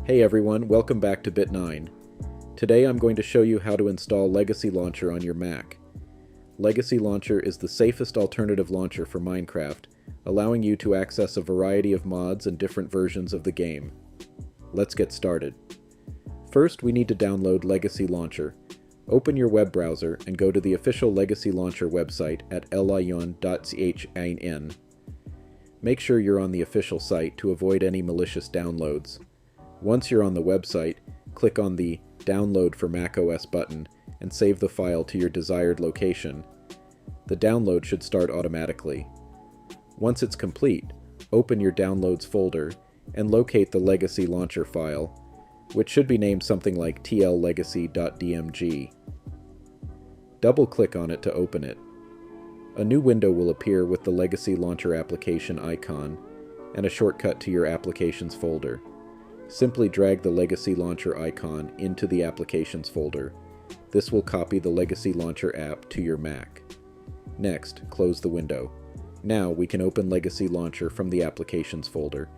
Hey everyone, welcome back to Bit9. Today I'm going to show you how to install Legacy Launcher on your Mac. Legacy Launcher is the safest alternative launcher for Minecraft, allowing you to access a variety of mods and different versions of the game. Let's get started. First, we need to download Legacy Launcher. Open your web browser and go to the official Legacy Launcher website at lion.chin. Make sure you're on the official site to avoid any malicious downloads. Once you're on the website, click on the Download for macOS button and save the file to your desired location. The download should start automatically. Once it's complete, open your Downloads folder and locate the Legacy Launcher file, which should be named something like tllegacy.dmg. Double-click on it to open it. A new window will appear with the Legacy Launcher application icon and a shortcut to your Applications folder. Simply drag the Legacy Launcher icon into the Applications folder. This will copy the Legacy Launcher app to your Mac. Next, close the window. Now we can open Legacy Launcher from the Applications folder.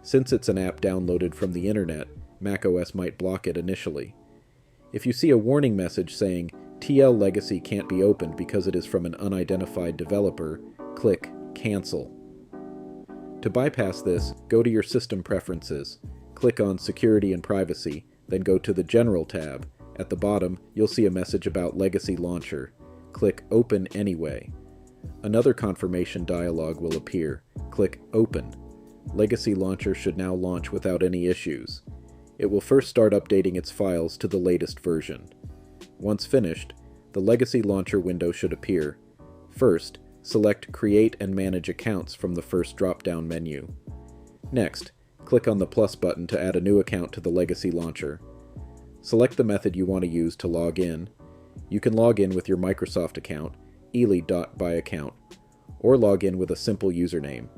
Since it's an app downloaded from the internet, macOS might block it initially. If you see a warning message saying TL Legacy can't be opened because it is from an unidentified developer, click Cancel. To bypass this, go to your System Preferences. Click on Security and Privacy, then go to the General tab. At the bottom, you'll see a message about Legacy Launcher. Click Open Anyway. Another confirmation dialog will appear. Click Open. Legacy Launcher should now launch without any issues. It will first start updating its files to the latest version. Once finished, the Legacy Launcher window should appear. First, select Create and Manage Accounts from the first drop-down menu. Next, click on the plus button to add a new account to the Legacy Launcher. Select the method you want to use to log in. You can log in with your Microsoft account, ely.by-account, or log in with a simple username.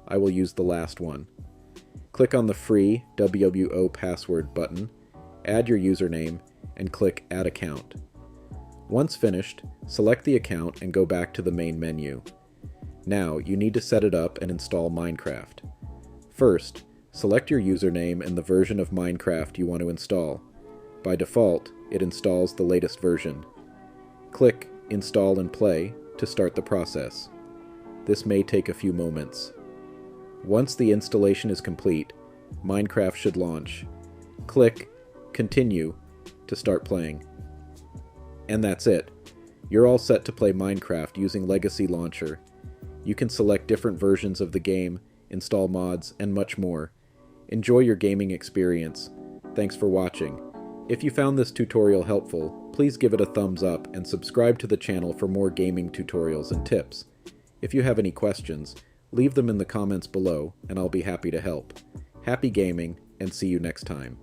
I will use the last one. Click on the free WWO password button, add your username, and click Add Account. Once finished, select the account and go back to the main menu. Now you need to set it up and install Minecraft. First, select your username and the version of Minecraft you want to install. By default, it installs the latest version. Click Install and Play to start the process. This may take a few moments. Once the installation is complete, Minecraft should launch. Click Continue to start playing. And that's it. You're all set to play Minecraft using Legacy Launcher. You can select different versions of the game, install mods, and much more. Enjoy your gaming experience. Thanks for watching. If you found this tutorial helpful, please give it a thumbs up and subscribe to the channel for more gaming tutorials and tips. If you have any questions, leave them in the comments below and I'll be happy to help. Happy gaming, and see you next time.